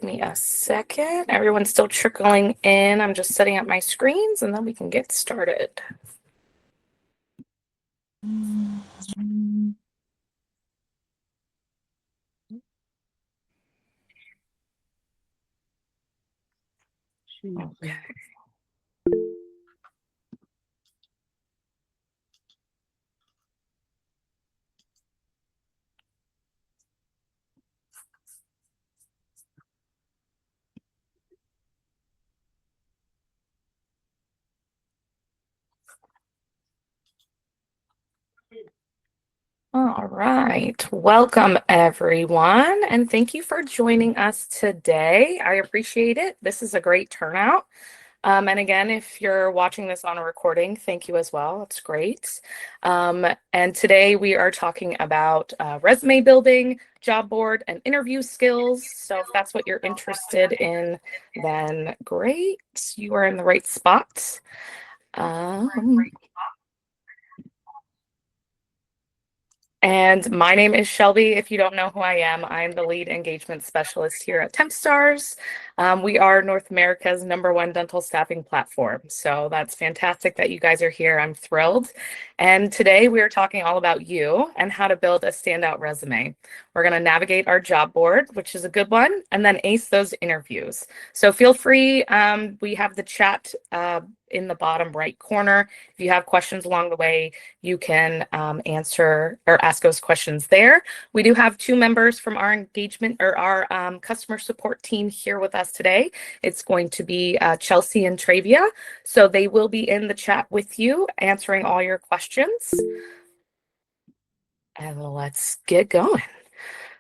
me a second. Everyone's still trickling in. I'm just setting up my screens and then we can get started. Okay. All right. Welcome, everyone, and thank you for joining us today. I appreciate it. This is a great turnout. And again, if you're watching this on a recording, thank you as well. It's great. And today we are talking about resume building, job board, and interview skills. So if that's what you're interested in, then great. You are in the right spot. And my name is Shelby. If you don't know who I am, I'm the lead engagement specialist here at TempStars. We are North America's #1 dental staffing platform. So that's fantastic that you guys are here. I'm thrilled. And today we are talking all about you and how to build a standout resume. We're going to navigate our job board, which is a good one, and then ace those interviews. So feel free. We have the chat in the bottom right corner. If you have questions along the way, you can answer or ask those questions there. We do have 2 members from our engagement or our customer support team here with us today. It's going to be Chelsea and Travia. So they will be in the chat with you answering all your questions. And let's get going.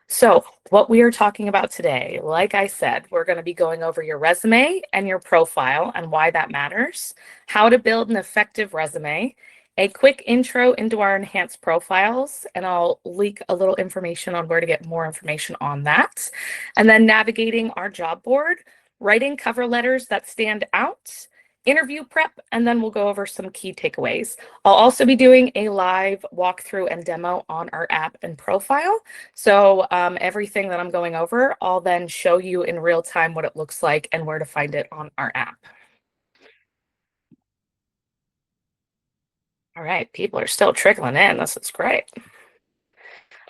So what we are talking about today, like I said, we're going to be going over your resume and your profile and why that matters, how to build an effective resume, a quick intro into our enhanced profiles, and I'll leak a little information on where to get more information on that, and then navigating our job board, writing cover letters that stand out, interview prep, and then we'll go over some key takeaways. I'll also be doing a live walkthrough and demo on our app and profile. So everything that I'm going over, I'll then show you in real time what it looks like and where to find it on our app. All right, people are still trickling in. This is great.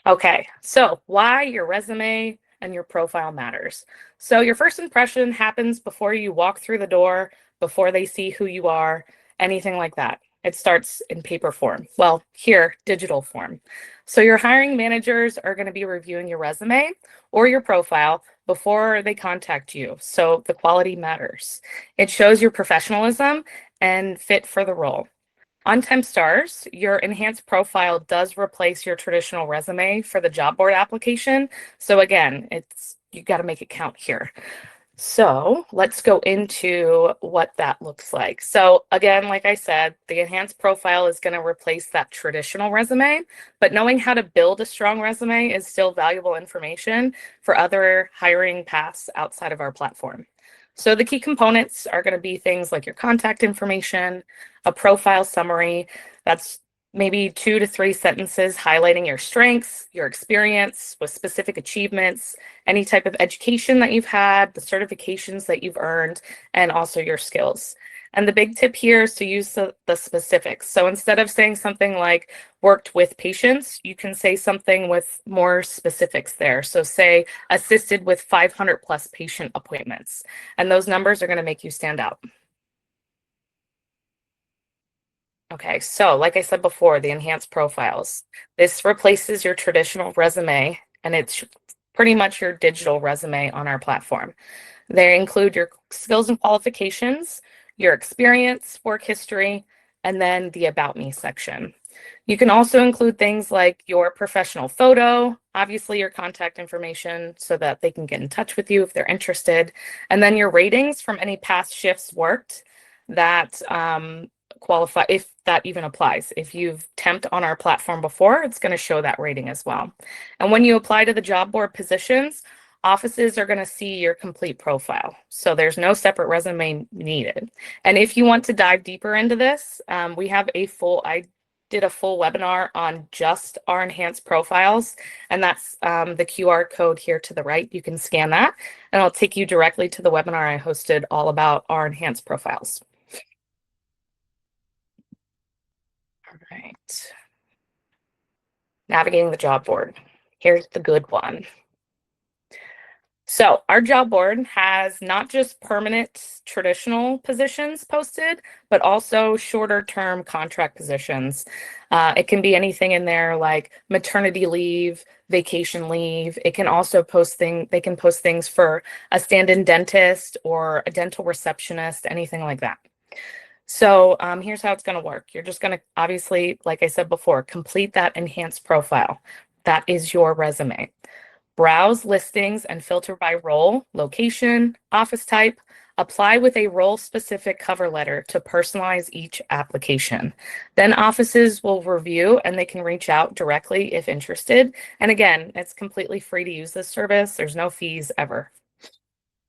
Okay, so why your resume and your profile matters. So your first impression happens before you walk through the door, before they see who you are, anything like that. It starts in paper form. Well, here, digital form. So your hiring managers are going to be reviewing your resume or your profile before they contact you. So the quality matters. It shows your professionalism and fit for the role. On TempStars, your enhanced profile does replace your traditional resume for the job board application. So again, you got to make it count here. So let's go into what that looks like. So again, like I said, the enhanced profile is going to replace that traditional resume, but knowing how to build a strong resume is still valuable information for other hiring paths outside of our platform. So the key components are going to be things like your contact information, a profile summary. That's maybe 2 to 3 sentences highlighting your strengths, your experience with specific achievements, any type of education that you've had, the certifications that you've earned, and also your skills. And the big tip here is to use the specifics. So instead of saying something like worked with patients, you can say something with more specifics there. So say assisted with 500 plus patient appointments. And those numbers are going to make you stand out. Okay, so like I said before, the enhanced profiles. This replaces your traditional resume, and it's pretty much your digital resume on our platform. They include your skills and qualifications, your experience, work history, and then the About Me section. You can also include things like your professional photo, obviously your contact information so that they can get in touch with you if they're interested, and then your ratings from any past shifts worked that qualify, if that even applies. If you've temped on our platform before, it's going to show that rating as well. And when you apply to the job board positions, offices are going to see your complete profile. So there's no separate resume needed. And if you want to dive deeper into this, we have a full did a full webinar on just our enhanced profiles, and that's the QR code here to the right. You can scan that, and it'll take you directly to the webinar I hosted all about our enhanced profiles. All right. Navigating the job board. Here's the good one. So our job board has not just permanent traditional positions posted, but also shorter term contract positions. It can be anything in there like maternity leave, vacation leave. It can also they can post things for a stand-in dentist or a dental receptionist, anything like that. So here's how it's going to work. You're just going to obviously, like I said before, complete that enhanced profile. That is your resume. Browse listings and filter by role, location, office type. Apply with a role-specific cover letter to personalize each application. Then offices will review and they can reach out directly if interested. And again, it's completely free to use this service. There's no fees ever.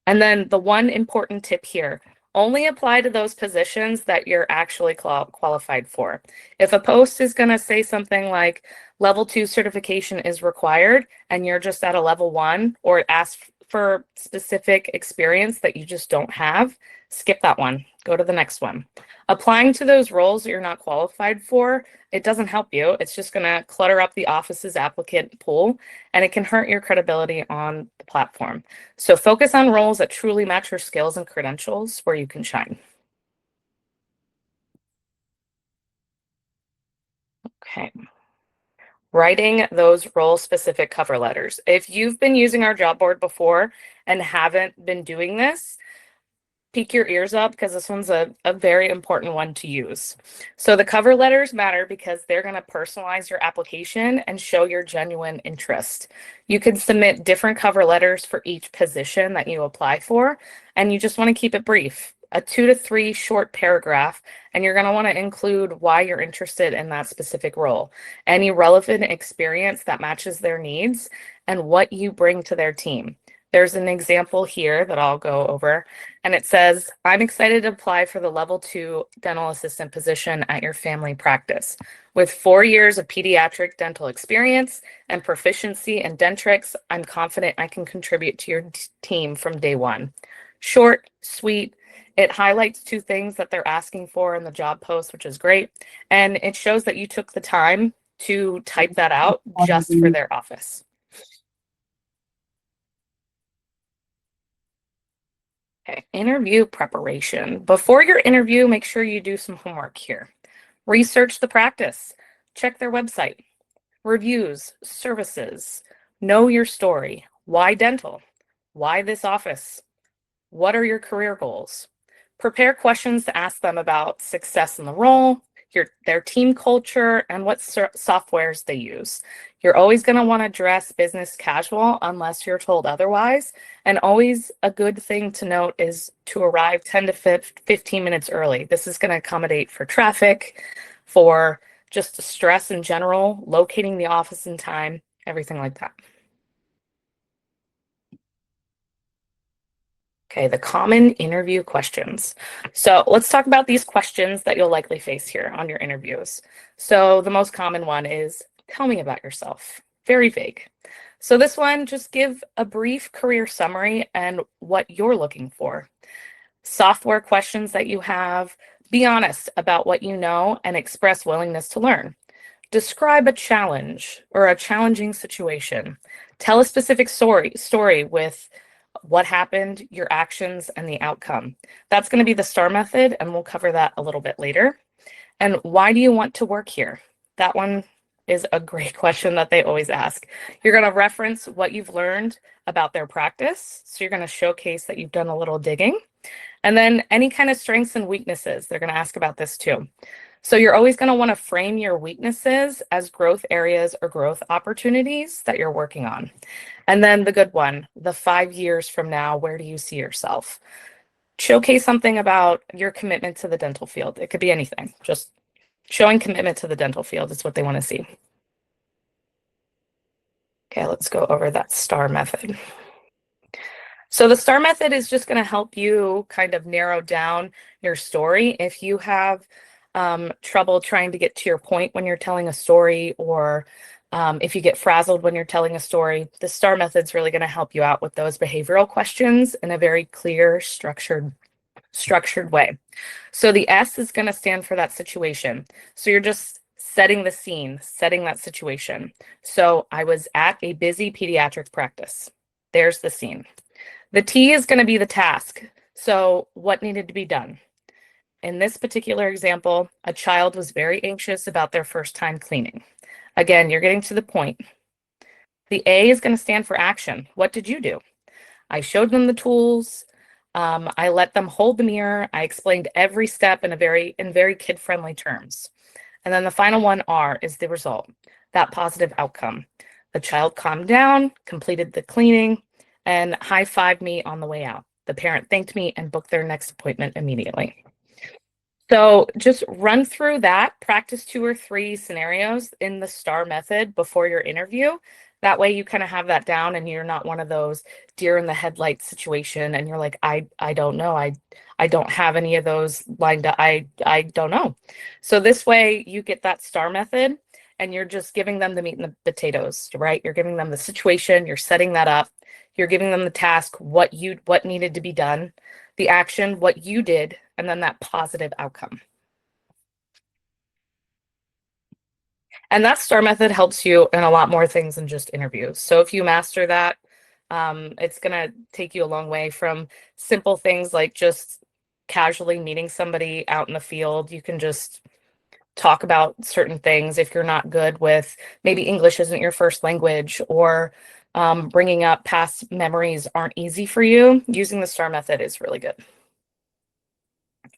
And then the one important tip here, only apply to those positions that you're actually qualified for. If a post is going to say something like level 2 certification is required and you're just at a level 1, or it asks for specific experience that you just don't have, skip that one. Go to the next one. Applying to those roles that you're not qualified for, it doesn't help you. It's just going to clutter up the office's applicant pool, and it can hurt your credibility on the platform. So focus on roles that truly match your skills and credentials where you can shine. Okay. Writing those role-specific cover letters. If you've been using our job board before and haven't been doing this, peek your ears up because this one's a very important one to use. So the cover letters matter because they're going to personalize your application and show your genuine interest. You can submit different cover letters for each position that you apply for, and you just want to keep it brief. A 2 to 3 short paragraph, and you're going to want to include why you're interested in that specific role, any relevant experience that matches their needs, and what you bring to their team. There's an example here that I'll go over, and it says, I'm excited to apply for the level 2 dental assistant position at your family practice. With 4 years of pediatric dental experience and proficiency in Dentrix, I'm confident I can contribute to your team from day one. Short, sweet. It highlights 2 things that they're asking for in the job post, which is great. And it shows that you took the time to type that out just for their office. Okay, interview preparation. Before your interview, make sure you do some homework here. Research the practice. Check their website. Reviews, services. Know your story. Why dental? Why this office? What are your career goals? Prepare questions to ask them about success in the role, their team culture, and what softwares they use. You're always going to want to dress business casual unless you're told otherwise. And always a good thing to note is to arrive 10 to 15 minutes early. This is going to accommodate for traffic, for just stress in general, locating the office in time, everything like that. Okay, the common interview questions. So let's talk about these questions that you'll likely face here on your interviews. So the most common one is, tell me about yourself. Very vague. So this one, just give a brief career summary and what you're looking for. Software questions that you have, be honest about what you know and express willingness to learn. Describe a challenge or a challenging situation. Tell a specific story with what happened, your actions, and the outcome. That's going to be the STAR method, and we'll cover that a little bit later. And why do you want to work here? That one is a great question that they always ask. You're going to reference what you've learned about their practice. So you're going to showcase that you've done a little digging. And then any kind of strengths and weaknesses, they're going to ask about this too. So you're always going to want to frame your weaknesses as growth areas or growth opportunities that you're working on. And then the good one, the 5 years from now, where do you see yourself? Showcase something about your commitment to the dental field. It could be anything. Just showing commitment to the dental field is what they want to see. Okay, let's go over that STAR method. So the STAR method is just going to help you kind of narrow down your story. If you have trouble trying to get to your point when you're telling a story, or if you get frazzled when you're telling a story, the STAR method's really going to help you out with those behavioral questions in a very clear, structured way. So the S is going to stand for that situation. So you're just setting the scene, setting that situation. So I was at a busy pediatric practice. There's the scene. The T is going to be the task. So what needed to be done? In this particular example, a child was very anxious about their first time cleaning. Again, you're getting to the point. The A is going to stand for action. What did you do? I showed them the tools. I let them hold the mirror. I explained every step in very kid-friendly terms. And then the final one, R, is the result, that positive outcome. The child calmed down, completed the cleaning, and high-fived me on the way out. The parent thanked me and booked their next appointment immediately. So just run through that, practice 2 or 3 scenarios in the STAR method before your interview. That way you kind of have that down and you're not one of those deer in the headlights situation and you're like, I don't know. I don't have any of those lined up. I don't know. So this way you get that STAR method and you're just giving them the meat and the potatoes, right? You're giving them the situation, you're setting that up, you're giving them the task, what needed to be done, the action, what you did, and then that positive outcome. And that STAR method helps you in a lot more things than just interviews. So if you master that, it's going to take you a long way from simple things like just casually meeting somebody out in the field. You can just talk about certain things if you're not good with maybe English isn't your first language, or bringing up past memories aren't easy for you. Using the STAR method is really good.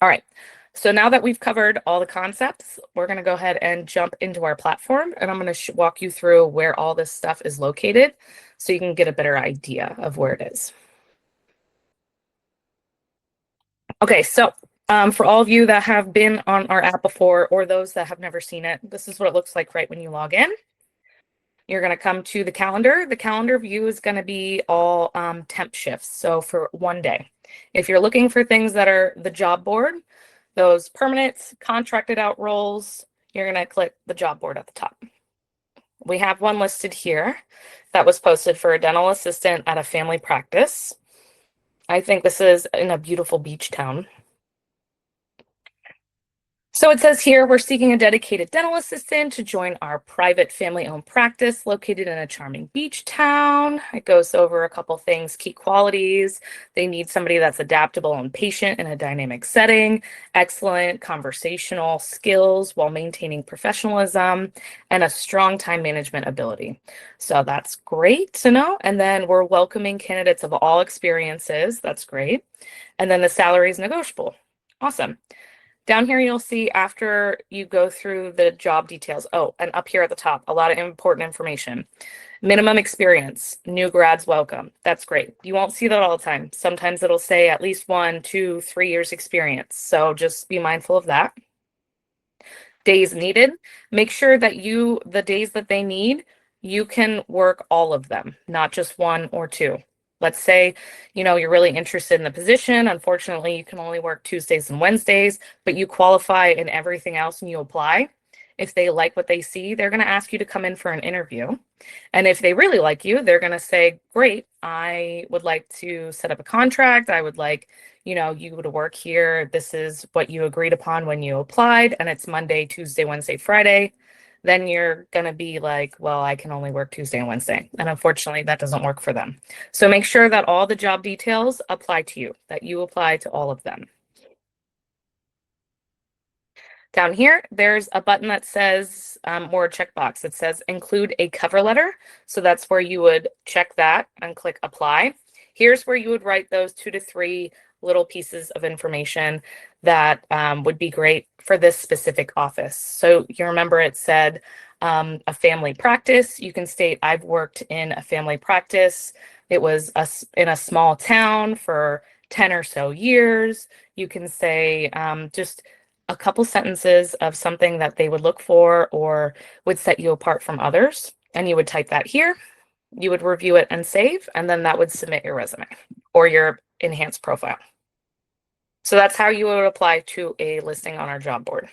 All right. So now that we've covered all the concepts, we're going to go ahead and jump into our platform, and I'm going to walk you through where all this stuff is located so you can get a better idea of where it is. Okay, so for all of you that have been on our app before, or those that have never seen it, this is what it looks like right when you log in. You're going to come to the calendar. The calendar view is going to be all temp shifts, so for one day. If you're looking for things that are the job board, those permanent contracted out roles, you're going to click the job board at the top. We have one listed here that was posted for a dental assistant at a family practice. I think this is in a beautiful beach town. So it says here, we're seeking a dedicated dental assistant to join our private family-owned practice located in a charming beach town. It goes over a couple things, key qualities. They need somebody that's adaptable and patient in a dynamic setting, excellent conversational skills while maintaining professionalism, and a strong time management ability. So that's great to know. And then we're welcoming candidates of all experiences. That's great. And then the salary is negotiable. Awesome. Down here, you'll see after you go through the job details. Oh, and up here at the top, a lot of important information. Minimum experience, new grads welcome. That's great. You won't see that all the time. Sometimes it'll say at least 1, 2, 3 years experience. So just be mindful of that. Days needed. Make sure that the days that they need, you can work all of them, not just 1 or 2. Let's say, you're really interested in the position. Unfortunately, you can only work Tuesdays and Wednesdays, but you qualify in everything else and you apply. If they like what they see, they're going to ask you to come in for an interview. And if they really like you, they're going to say, great, I would like to set up a contract. I would like, you to work here. This is what you agreed upon when you applied, and it's Monday, Tuesday, Wednesday, Friday. Then you're going to be like, well, I can only work Tuesday and Wednesday. And unfortunately, that doesn't work for them. So make sure that all the job details apply to you, that you apply to all of them. Down here, there's a button that says, or a checkbox that says include a cover letter. So that's where you would check that and click apply. Here's where you would write those 2 to 3 little pieces of information that would be great for this specific office. So you remember it said a family practice. You can state, I've worked in a family practice. It was in a small town for 10 or so years. You can say just a couple sentences of something that they would look for or would set you apart from others. And you would type that here. You would review it and save, and then that would submit your resume or your enhanced profile. So that's how you would apply to a listing on our job board.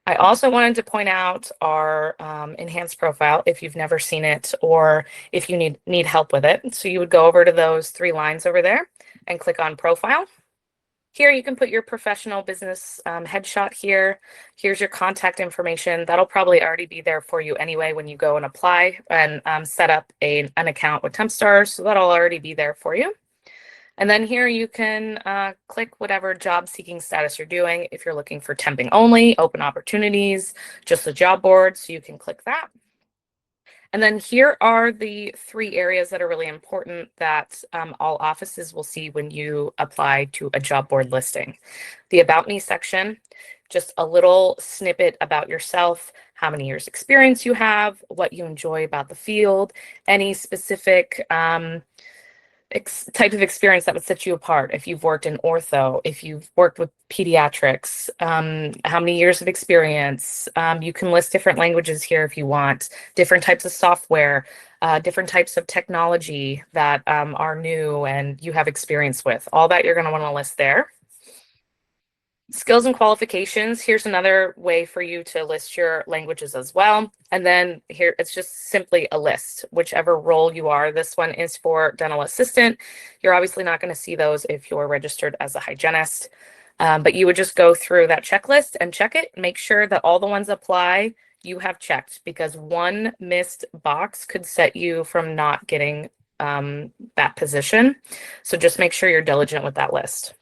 I also wanted to point out our enhanced profile if you've never seen it or if you need help with it. So you would go over to those three lines over there and click on profile. Here you can put your professional business headshot here. Here's your contact information. That'll probably already be there for you anyway when you go and apply and set up an account with TempStars. So that'll already be there for you. And then here you can click whatever job seeking status you're doing. If you're looking for temping only, open opportunities, just the job board, so you can click that. And then here are the three areas that are really important that all offices will see when you apply to a job board listing. The About Me section, just a little snippet about yourself, how many years experience you have, what you enjoy about the field, any specific type of experience that would set you apart. If you've worked in ortho, if you've worked with pediatrics, how many years of experience. You can list different languages here if you want, different types of software, different types of technology that are new and you have experience with. All that you're going to want to list there. Skills and qualifications, here's another way for you to list your languages as well. And then here, it's just simply a list, whichever role you are. This one is for dental assistant. You're obviously not going to see those if you're registered as a hygienist, but you would just go through that checklist and check it. Make sure that all the ones apply you have checked, because one missed box could set you from not getting that position. So just make sure you're diligent with that list.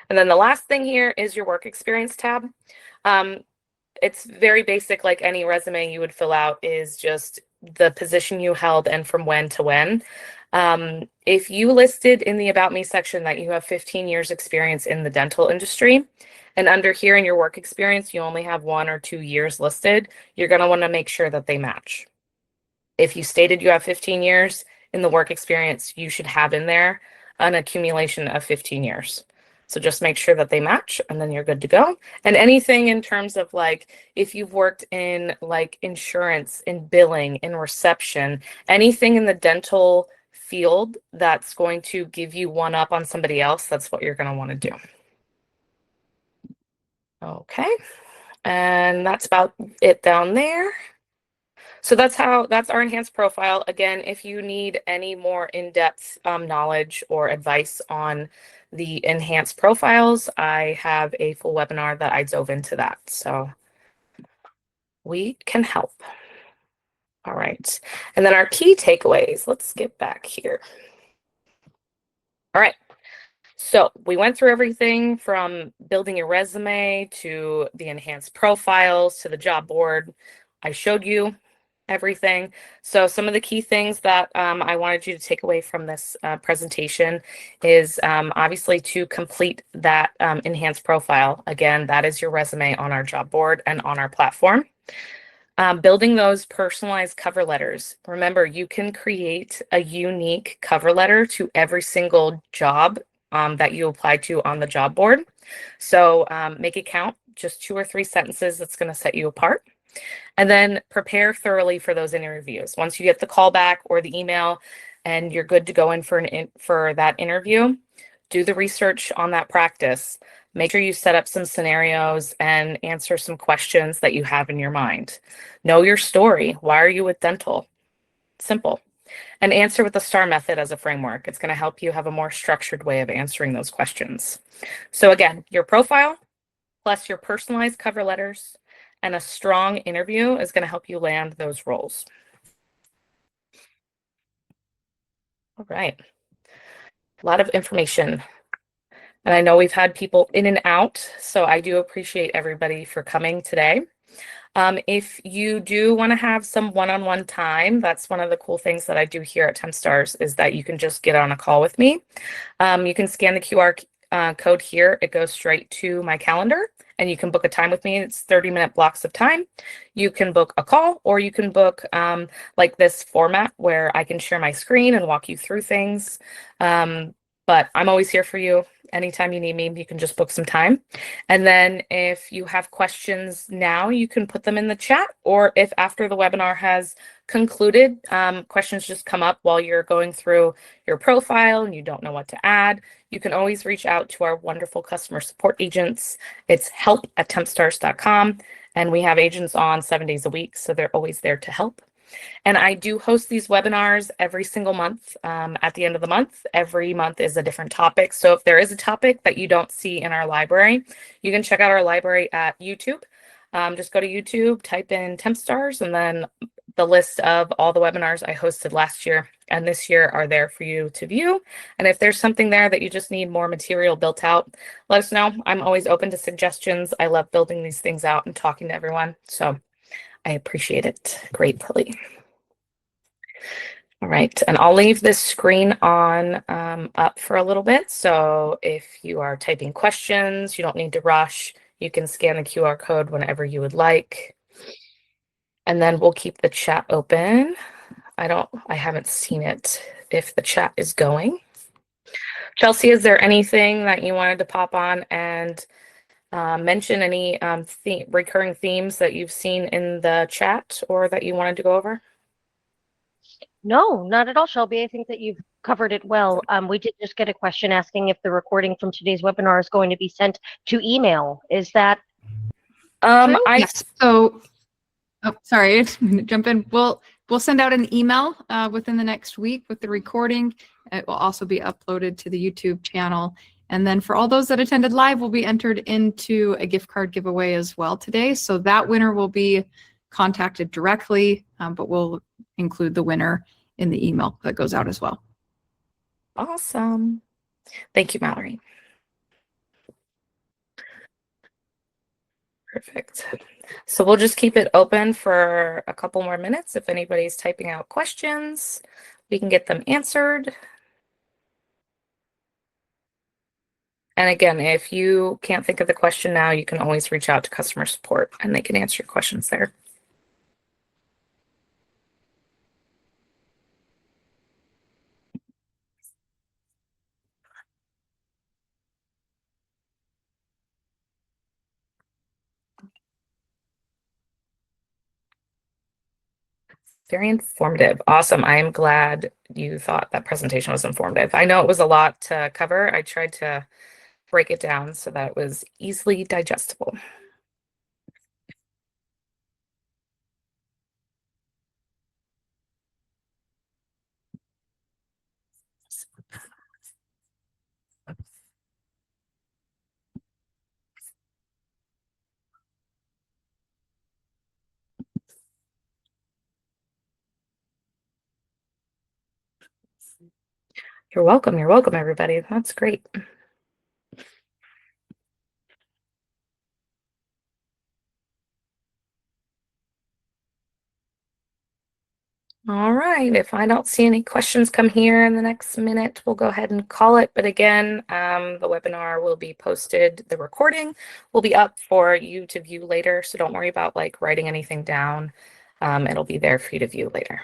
And then the last thing here is your work experience tab. It's very basic, like any resume you would fill out, is just the position you held and from when to when. If you listed in the About Me section that you have 15 years experience in the dental industry, and under here in your work experience, you only have 1 or 2 years listed, you're going to want to make sure that they match. If you stated you have 15 years in the work experience, you should have in there an accumulation of 15 years. So just make sure that they match and then you're good to go. And anything in terms of like, if you've worked in like insurance, in billing, in reception, anything in the dental field that's going to give you one up on somebody else, that's what you're going to want to do. Okay. And that's about it down there. So that's our enhanced profile. Again, if you need any more in-depth knowledge or advice on the enhanced profiles, I have a full webinar that I dove into that. So we can help. All right. And then our key takeaways. Let's get back here. All right. So we went through everything from building your resume to the enhanced profiles to the job board. I showed you everything. So some of the key things that I wanted you to take away from this presentation is obviously to complete that enhanced profile. Again, that is your resume on our job board and on our platform. Building those personalized cover letters. Remember, you can create a unique cover letter to every single job that you apply to on the job board. So make it count, just 2 or 3 sentences that's going to set you apart. And then prepare thoroughly for those interviews. Once you get the call back or the email and you're good to go in for that interview, do the research on that practice. Make sure you set up some scenarios and answer some questions that you have in your mind. Know your story. Why are you with dental? Simple. And answer with the STAR method as a framework. It's going to help you have a more structured way of answering those questions. So again, your profile plus your personalized cover letters and a strong interview is going to help you land those roles. All right. A lot of information. And I know we've had people in and out, so I do appreciate everybody for coming today. If you do want to have some one-on-one time, that's one of the cool things that I do here at TempStars, is that you can just get on a call with me. You can scan the QR code here. It goes straight to my calendar. And you can book a time with me. It's 30-minute blocks of time. You can book a call, or you can book like this format where I can share my screen and walk you through things. But I'm always here for you. Anytime you need me, you can just book some time. And then if you have questions now, you can put them in the chat, or if after the webinar has concluded, questions just come up while you're going through your profile and you don't know what to add, you can always reach out to our wonderful customer support agents. It's help@tempstars.com, and we have agents on 7 days a week, so they're always there to help. And I do host these webinars every single month. At the end of the month, every month is a different topic. So if there is a topic that you don't see in our library, you can check out our library at YouTube. Just go to YouTube, type in TempStars, and then the list of all the webinars I hosted last year and this year are there for you to view. And if there's something there that you just need more material built out, let us know. I'm always open to suggestions. I love building these things out and talking to everyone. So I appreciate it greatly. All right, and I'll leave this screen on up for a little bit. So if you are typing questions, you don't need to rush. You can scan the QR code whenever you would like. And then we'll keep the chat open. I haven't seen it if the chat is going. Chelsea, is there anything that you wanted to pop on and mention, any recurring themes that you've seen in the chat or that you wanted to go over? No, not at all, Shelby. I think that you've covered it well. We did just get a question asking if the recording from today's webinar is going to be sent to email. Is that true? Yes. So, sorry, I'm going to jump in. We'll send out an email within the next week with the recording. It will also be uploaded to the YouTube channel. And then for all those that attended live, will be entered into a gift card giveaway as well today. So that winner will be contacted directly, but we'll include the winner in the email that goes out as well. Awesome. Thank you, Mallory. Perfect. So we'll just keep it open for a couple more minutes. If anybody's typing out questions, we can get them answered. And again, if you can't think of the question now, you can always reach out to customer support and they can answer your questions there. Very informative. Awesome. I am glad you thought that presentation was informative. I know it was a lot to cover. I tried to break it down so that it was easily digestible. You're welcome. You're welcome, everybody. That's great. All right, if I don't see any questions come here in the next minute, we'll go ahead and call it. But again, the webinar will be posted, the recording will be up for you to view later. So don't worry about like writing anything down. It'll be there for you to view later.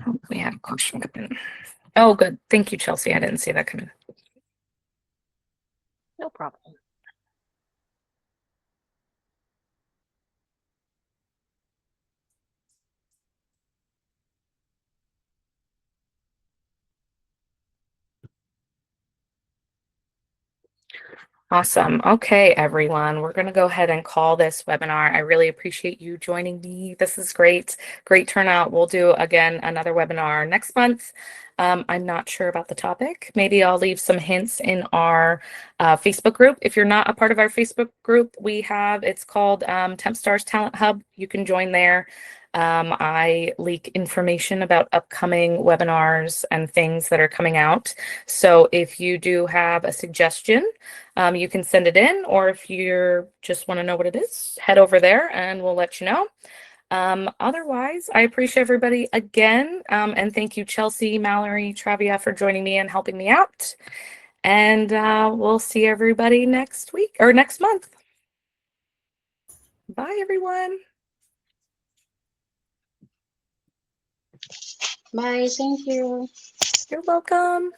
Oh, we had a question come in. Oh, good. Thank you, Chelsea. I didn't see that come in. No problem. Awesome. Okay, everyone, we're going to go ahead and call this webinar. I really appreciate you joining me. This is great. Great turnout. We'll do, again, another webinar next month. I'm not sure about the topic. Maybe I'll leave some hints in our Facebook group. If you're not a part of our Facebook group, it's called TempStars Talent Hub. You can join there. I leak information about upcoming webinars and things that are coming out. So if you do have a suggestion, you can send it in, or if you just want to know what it is, head over there and we'll let you know. Otherwise, I appreciate everybody again. And thank you, Chelsea, Mallory, Travia, for joining me and helping me out. And we'll see everybody next week or next month. Bye, everyone. Bye. Thank you. You're welcome.